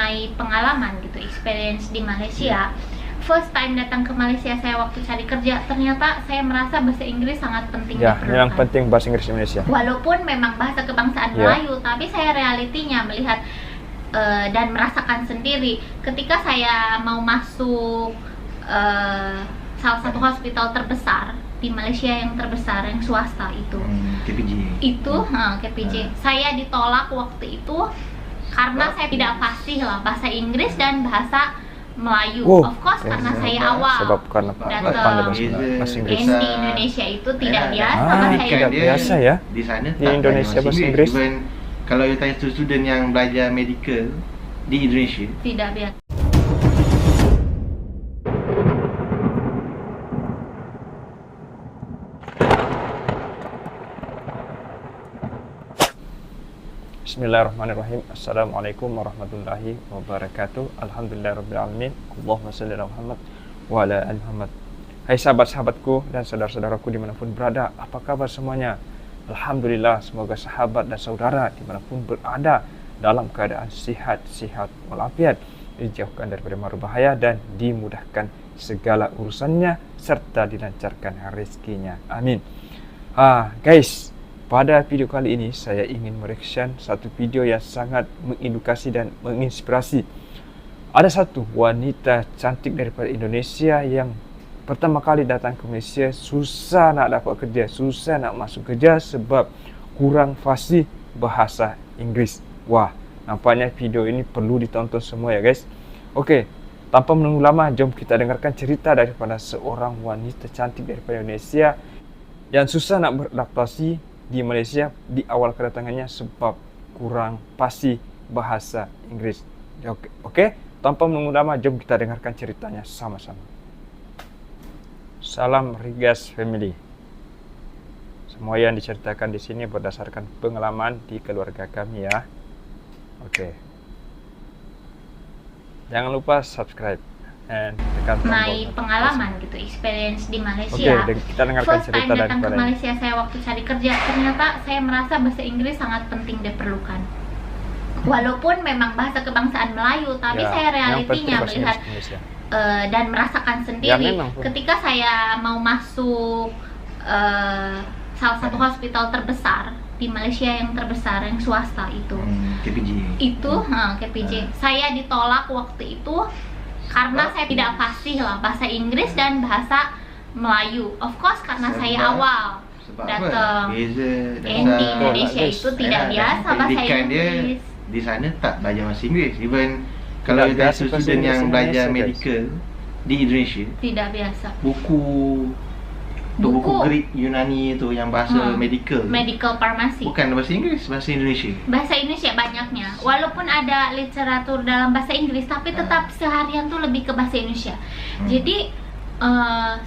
mengenai pengalaman gitu, experience di Malaysia. First time datang ke Malaysia saya waktu cari kerja, ternyata saya merasa bahasa Inggris sangat penting Ya, diperlukan. memang penting bahasa Inggris Indonesia. Walaupun memang bahasa kebangsaan Melayu, tapi saya realitinya melihat dan merasakan sendiri ketika saya mau masuk salah satu hospital terbesar di Malaysia, yang terbesar, yang swasta itu. KPJ. KPJ. Saya ditolak waktu itu karena saya tidak fasih lah bahasa Inggris dan bahasa Melayu. Of course karena saya awal. Sebab karena pandai bahasa Inggris. Dan di Indonesia itu tidak biasa bahasa Tidak Inggris. biasa ya. Di sana Di Indonesia bahasa Inggris. Even kalau you tanya student yang belajar medical di Indonesia, Tidak biasa. Bismillahirrahmanirrahim. Assalamualaikum warahmatullahi wabarakatuh. Alhamdulillahirrabbilalamin. Allahumma salli ala Muhammad wa ala ali Muhammad. Hai sahabat-sahabatku dan saudara-saudaraku dimanapun berada, apa kabar semuanya? Alhamdulillah, semoga sahabat dan saudara dimanapun berada dalam keadaan sihat walafiat, dijauhkan daripada mara bahaya dan dimudahkan segala urusannya serta dilancarkan rezekinya. Amin. Guys, pada video kali ini saya ingin mereaction satu video yang sangat mengedukasi dan menginspirasi. Ada satu wanita cantik daripada Indonesia yang pertama kali datang ke Malaysia, susah nak dapat kerja, susah nak masuk kerja sebab kurang fasih bahasa Inggris. Wah, nampaknya video ini perlu ditonton semua ya guys. Okey, tanpa menunggu lama, jom kita dengarkan cerita daripada seorang wanita cantik daripada Indonesia yang susah nak beradaptasi di Malaysia di awal kedatangannya sebab kurang fasih bahasa Inggris. Okey, tanpa menunggu lama, jom kita dengarkan ceritanya sama-sama. Salam Rigas Family. Semua yang diceritakan di sini berdasarkan pengalaman di keluarga kami ya. Okey. Jangan lupa subscribe and tekan tombol pengalaman gitu, experience di Malaysia. Okey, kita dengarkan First cerita time datang ke daripada Malaysia saya waktu cari kerja, ternyata saya merasa bahasa Inggris sangat penting diperlukan. Walaupun memang bahasa kebangsaan Melayu, tapi saya realitinya melihat dan merasakan sendiri ketika saya mau masuk salah satu hospital terbesar di Malaysia, yang terbesar, yang swasta itu. KPJ. KPJ. Saya ditolak waktu itu karena saya tidak fasih lah bahasa Inggris dan bahasa Melayu. Of course karena saya awal datang. Dan di Indonesia itu tidak biasa bahasa Inggris. Di sana tak belajar bahasa Inggris. Even kalau you tanya student yang belajar medical di Indonesia, tidak biasa. buku Greek Yunani itu yang bahasa medical Farmasi. bukan bahasa Inggris, bahasa Indonesia. Bahasa Indonesia banyaknya. Walaupun ada literatur dalam bahasa Inggris, tapi tetap seharian tuh lebih ke bahasa Indonesia. Jadi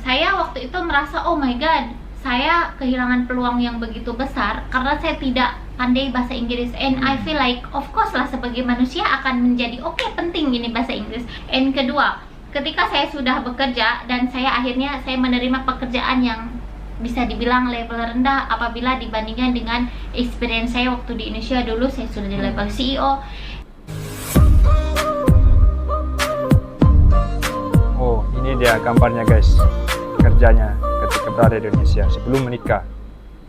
saya waktu itu merasa, oh my god, saya kehilangan peluang yang begitu besar karena saya tidak pandai bahasa Inggris. And I feel like, of course lah, sebagai manusia akan menjadi penting ini bahasa Inggris. And kedua, ketika saya sudah bekerja dan saya akhirnya menerima pekerjaan yang bisa dibilang level rendah apabila dibandingkan dengan experience saya waktu di Indonesia. Dulu saya sudah di level CEO. Oh, ini dia gambarnya guys, kerjanya ketika berada di Indonesia sebelum menikah.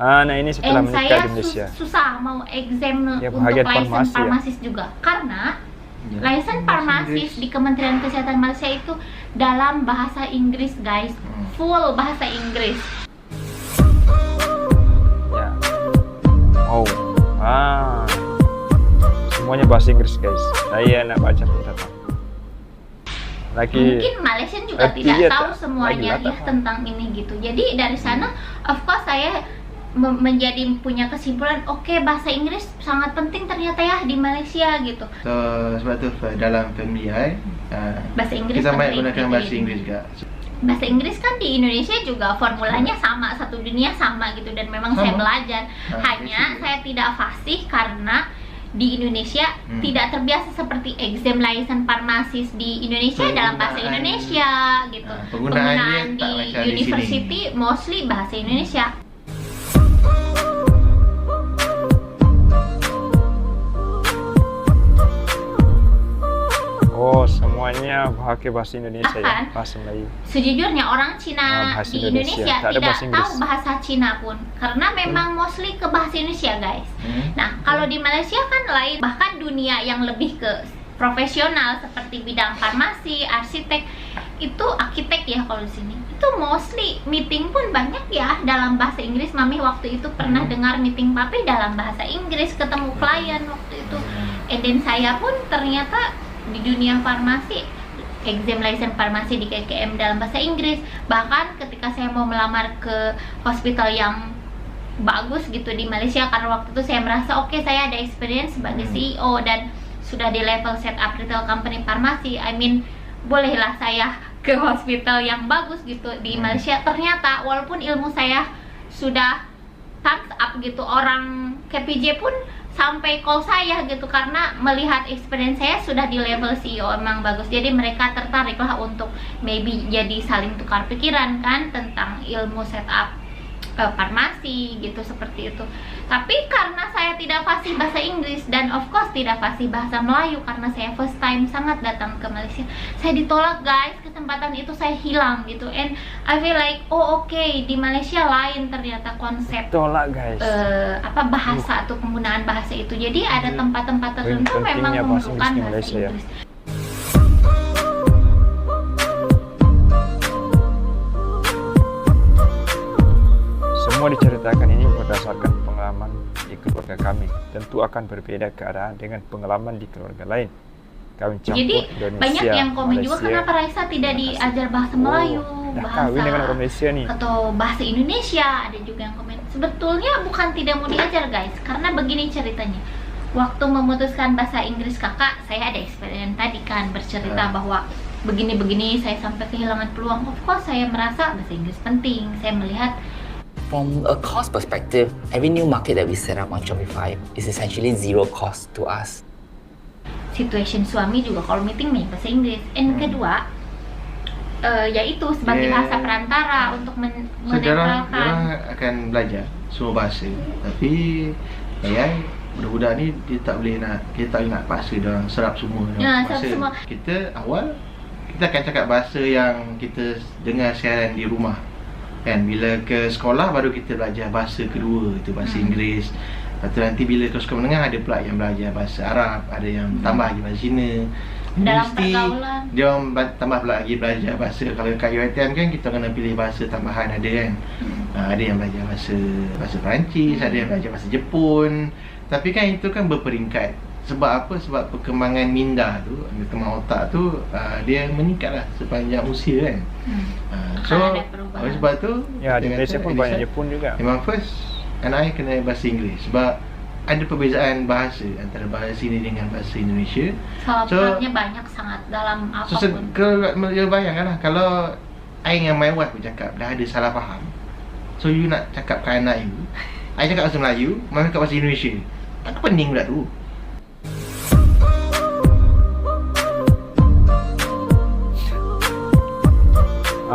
Nah ini setelah menikah di Indonesia. Saya susah mau exam Ya, untuk license farmasi farmasis juga, karena license farmasis di Kementerian Kesehatan Malaysia itu dalam bahasa Inggris guys, full bahasa Inggris. Ya. Oh, semuanya bahasa Inggris guys. Saya nak baca tentang. Mungkin Malaysia juga tidak tahu semuanya ya tentang ini gitu. Jadi dari sana, of course saya menjadi punya kesimpulan, oke, bahasa Inggris sangat penting ternyata ya di Malaysia gitu. So sebab tu dalam family bahasa Inggris kita banyak gunakan bahasa Inggris juga. Bahasa Inggris kan di Indonesia juga formulanya sama, satu dunia sama gitu, dan memang saya belajar. Hanya saya tidak fasih karena di Indonesia tidak terbiasa seperti exam license farmasis di Indonesia dalam bahasa Indonesia gitu. Penggunaan di university mostly bahasa Indonesia. Oh, semuanya pakai bahasa Indonesia ya, Bahkan, bahasa Melayu. Sejujurnya orang Cina bahasa di Indonesia. Indonesia Tak ada tidak bahasa Inggris. tahu bahasa Cina pun, karena memang mostly ke bahasa Indonesia guys. Nah, kalau di Malaysia kan lain, bahkan dunia yang lebih ke profesional seperti bidang farmasi, arsitek, itu arsitek ya kalau di sini. Itu mostly meeting pun banyak ya dalam bahasa Inggris. Mami waktu itu pernah dengar meeting papi dalam bahasa Inggris, ketemu klien waktu itu. And then saya pun ternyata di dunia farmasi, exam license farmasi di KKM dalam bahasa Inggris. Bahkan ketika saya mau melamar ke hospital yang bagus gitu di Malaysia, karena waktu itu saya merasa oke, saya ada experience sebagai CEO dan sudah di level set up retail company farmasi. I mean, bolehlah saya ke hospital yang bagus gitu di Malaysia. Ternyata walaupun ilmu saya sudah thumbs up gitu, orang KPJ pun sampai call saya gitu karena melihat experience saya sudah di level CEO emang bagus. Jadi mereka tertarik lah untuk maybe jadi saling tukar pikiran kan tentang ilmu setup farmasi gitu, seperti itu. Tapi karena saya tidak fasih bahasa Inggris dan of course tidak fasih bahasa Melayu, karena saya first time sangat datang ke Malaysia, saya ditolak guys. Kesempatan itu saya hilang gitu. And I feel like di Malaysia lain ternyata konsep Tolak guys. bahasa atau penggunaan bahasa itu. Jadi ada tempat-tempat tertentu memang pentingnya bahasa memerlukan Inggris di bahasa Malaysia ya. Inggris. Semua diceritakan ini berdasarkan pengalaman di keluarga kami. Tentu akan berbeda keadaan dengan pengalaman di keluarga lain. Kami campur Jadi Indonesia, banyak yang komen juga Malaysia. kenapa Raisa tidak diajar bahasa Melayu, Dah kawin dengan orang Malaysia nih. atau bahasa Indonesia. Ada juga yang komen. Sebetulnya bukan tidak mau diajar guys, karena begini ceritanya. Waktu memutuskan bahasa Inggris kakak, saya ada experience tadi kan bercerita bahwa begini-begini saya sampai kehilangan peluang. Of course saya merasa bahasa Inggris penting. Saya melihat From a cost perspective, every new market that we set up on Shopify is essentially zero cost to us. situation suami juga kalau meeting nih bahasa Inggris. And kedua, yaitu sebagai bahasa perantara untuk Sekarang menetralkan. akan belajar semua bahasa, tapi AI budak-budak ni dia tak boleh nak paksa dia orang serap semua. Ya, serap semua. Kita awal kita akan cakap bahasa yang kita dengar siaran di rumah. Kan bila ke sekolah baru kita belajar bahasa kedua, itu bahasa Inggeris. Lepas tu nanti bila ke sekolah menengah ada pula yang belajar bahasa Arab, ada yang tambah lagi bahasa Cina. Dalam Universiti, pergaulan. dia orang tambah pula lagi belajar bahasa. Kalau kat UiTM kan kita kena pilih bahasa tambahan ada kan. Ada yang belajar bahasa Perancis, ada yang belajar bahasa Jepun. Tapi kan itu kan berperingkat. Sebab apa? Sebab perkembangan minda tu, perkembangan otak tu dia meningkat lah sepanjang usia kan. So Ada perubahan. oleh sebab tu Ya, di dia Malaysia kata, pun banyak Jepun juga. memang first anak I kena bahasa Inggeris. Sebab ada perbezaan bahasa antara bahasa sini dengan bahasa Indonesia. Salahnya banyak sangat dalam So, apapun. kalau you bayangkan lah, kalau I dengan my wife bercakap dah ada salah faham. So you nak cakap ke anak you, I cakap bahasa Melayu, Mami cakap bahasa Indonesia. Tak pening pula tu.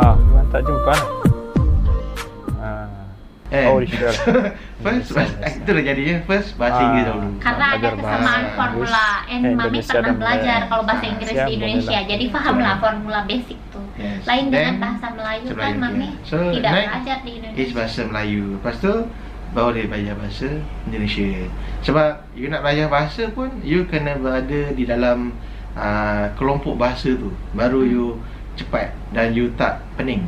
Memang tak jumpa lah. Oh, sure. First, itu dah jadinya first bahasa Inggeris dahulu. Karena ada Belajar kesamaan bahasa formula. And Mami Indonesia pernah dan belajar kalau bahasa bahasa Inggris Malaysia di Indonesia. boleh lah. Jadi pahamlah formula basic tuh. Yes. Lain dengan Then, bahasa Melayu kan Melayu, Mami so, tidak next belajar di is Indonesia. bahasa Melayu. Lepas tu baru dia belajar bahasa Indonesia. Sebab you nak belajar bahasa pun you kena berada di dalam kelompok bahasa tu, baru you cepat dan you tak pening.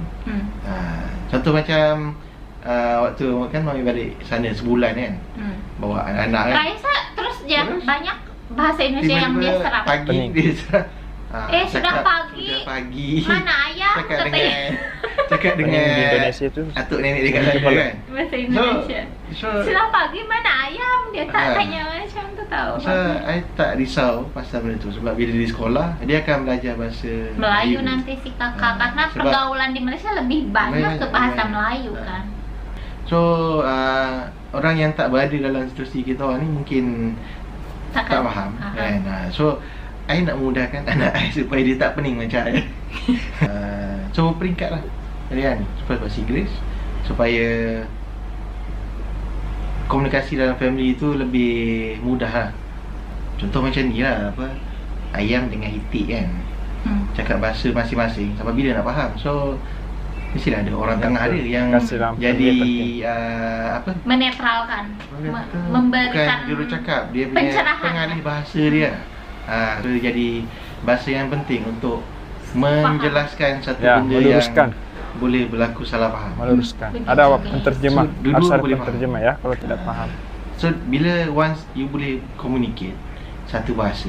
Contoh macam waktu kan Mami balik sana sebulan kan, bawa anak-anak kan. Raisa terus dia Terus? banyak bahasa Indonesia yang dia Tiba-tiba serap. pagi Pening. dia serap. Sudah pagi. Sudah pagi. Mana ayam Cakap katanya. cakap Pening dengan di Indonesia tu. atuk nenek dekat sana Kepala. kan. Bahasa Indonesia. So Sudah pagi mana ayam? Dia tak tanya macam tu tahu. So, I tak risau pasal benda tu. Sebab bila di sekolah, dia akan belajar bahasa Melayu nanti si kakak, karena sebab pergaulan di Malaysia lebih banyak ke bahasa Melayu kan. So, orang yang tak berada dalam situasi kita orang ni mungkin tak faham kan. So, I nak mudahkan anak I supaya dia tak pening macam I. So, peringkat lah. Jadi kan, first bahasa Inggeris supaya komunikasi dalam family tu lebih mudah lah. Contoh macam ni lah, apa, ayam dengan itik kan, cakap bahasa masing-masing sampai bila nak faham. So mestilah ada orang tengah dia yang Kasihlah jadi menetralkan, bukan memberikan juru cakap, dia punya pencerahan. pengalih bahasa dia. So jadi bahasa yang penting untuk menjelaskan satu benda meluruskan. yang boleh berlaku salah faham. Meluruskan. Begitu Ada juga. penterjemah, So, dua-dua harus ada boleh penterjemah ya kalau tidak paham. So bila once you boleh communicate satu bahasa,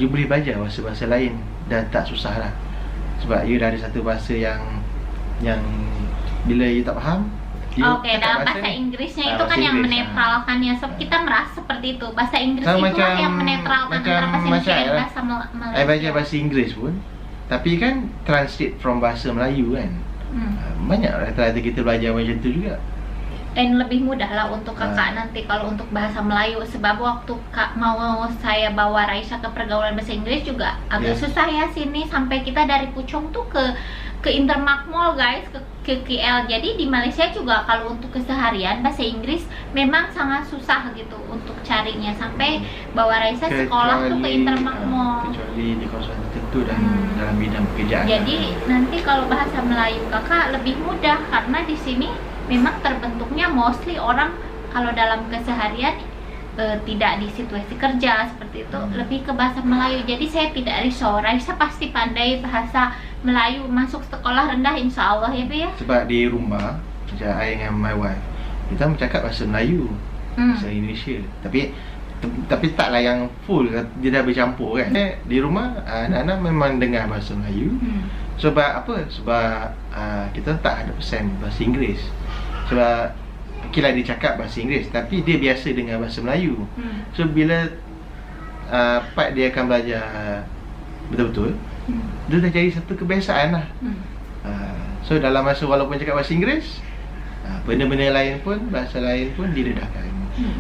you boleh belajar bahasa-bahasa lain, dah tak susah lah. Sebab you dah ada satu bahasa yang bila you tak faham, you Oke, cakap dalam bahasa ni. Inggrisnya itu Bahasa kan yang Inggeris, menetralkannya. So, kita merasa seperti itu. Bahasa Inggris Sama itulah macam- yang menetralkan macam antara bahasa Indonesia dan lah. bahasa Malaysia. I belajar bahasa Inggeris pun, tapi kan translate from bahasa Melayu kan. Banyak rata-rata kita belajar macam tu juga. Dan lebih mudah lah untuk kakak nanti kalau untuk bahasa Melayu. Sebab waktu kak mau saya bawa Raisa ke pergaulan bahasa Inggris juga agak susah ya sini. Sampai kita dari Puchong tuh ke Intermark Mall guys, ke KL. Jadi di Malaysia juga kalau untuk keseharian bahasa Inggris memang sangat susah gitu untuk carinya. Sampai bawa Raisa sekolah tuh ke Intermark Mall. Kecuali di kawasan tertentu dan dalam bidang pekerjaan. Jadi nanti kalau bahasa Melayu kakak lebih mudah karena di sini memang terbentuknya mostly orang kalau dalam keseharian tidak di situasi kerja seperti itu lebih ke bahasa Melayu. Jadi saya tidak risau, Raisa pasti pandai bahasa Melayu, masuk sekolah rendah insya Allah ya Bi ya. Sebab di rumah macam I dengan my wife, kita bercakap bahasa Melayu, bahasa Indonesia. Tapi taklah yang full, dia dah bercampur kan. Di rumah anak-anak memang dengar bahasa Melayu. Sebab apa? Sebab kita tak 100% bahasa Inggeris. Sebab okeylah dia cakap bahasa Inggeris, tapi dia biasa dengan bahasa Melayu. So bila part dia akan belajar betul-betul, dia dah jadi satu kebiasaan lah. So dalam masa walaupun cakap bahasa Inggeris, benda-benda lain pun, bahasa lain pun didedahkan.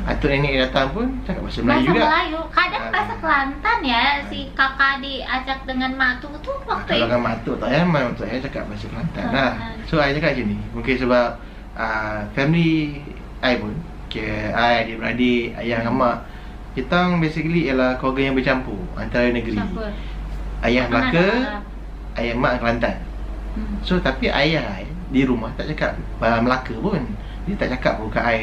Atuk nenek datang pun cakap bahasa Melayu juga. Melayu, kadang bahasa Kelantan ya. Si kakak diajak dengan mak tu waktu Kalau itu. dengan mak tok tak payah, mak tok saya cakap bahasa Kelantan lah. So I cakap macam ni, mungkin sebab family I pun, I, adik-beradik, ayah dan mak, kita orang basically ialah keluarga yang bercampur antara negeri. Campur. Ayah Mana Melaka, ada ayah mak Kelantan. So tapi ayah I di rumah tak cakap Melaka pun. Dia tak cakap pun kat I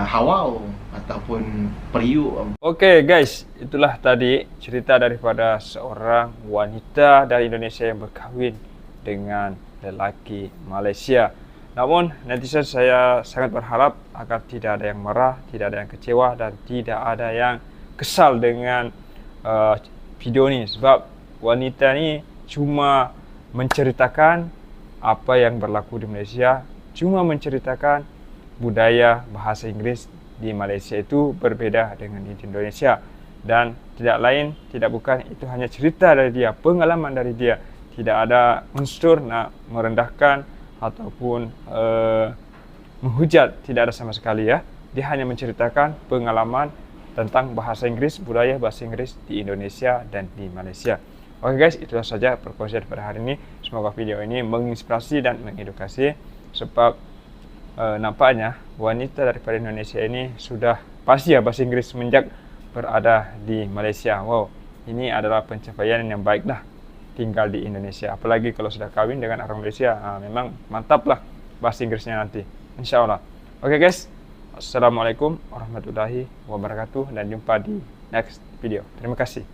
Hawau ataupun Periuk. Oke guys, itulah tadi cerita daripada seorang wanita dari Indonesia yang berkahwin dengan lelaki Malaysia. Namun netizen saya sangat berharap agar tidak ada yang marah, tidak ada yang kecewa dan tidak ada yang kesal dengan video ni. Sebab wanita ni cuma menceritakan apa yang berlaku di Malaysia, cuma menceritakan budaya bahasa Inggris di Malaysia itu berbeda dengan di Indonesia, dan tidak lain tidak bukan itu hanya cerita dari dia, pengalaman dari dia. Tidak ada unsur nak merendahkan ataupun menghujat, tidak ada sama sekali ya. Dia hanya menceritakan pengalaman tentang bahasa Inggris, budaya bahasa Inggris di Indonesia dan di Malaysia. Oke guys, itulah saja perkongsian pada hari ini. Semoga video ini menginspirasi dan mengedukasi, sebab nampaknya wanita daripada Indonesia ini sudah pasti ya bahasa Inggris semenjak berada di Malaysia. Wow, ini adalah pencapaian yang baik dah tinggal di Indonesia. Apalagi kalau sudah kawin dengan orang Malaysia, memang mantap lah bahasa Inggrisnya nanti, insya Allah. Oke guys, assalamualaikum warahmatullahi wabarakatuh dan jumpa di next video. Terima kasih.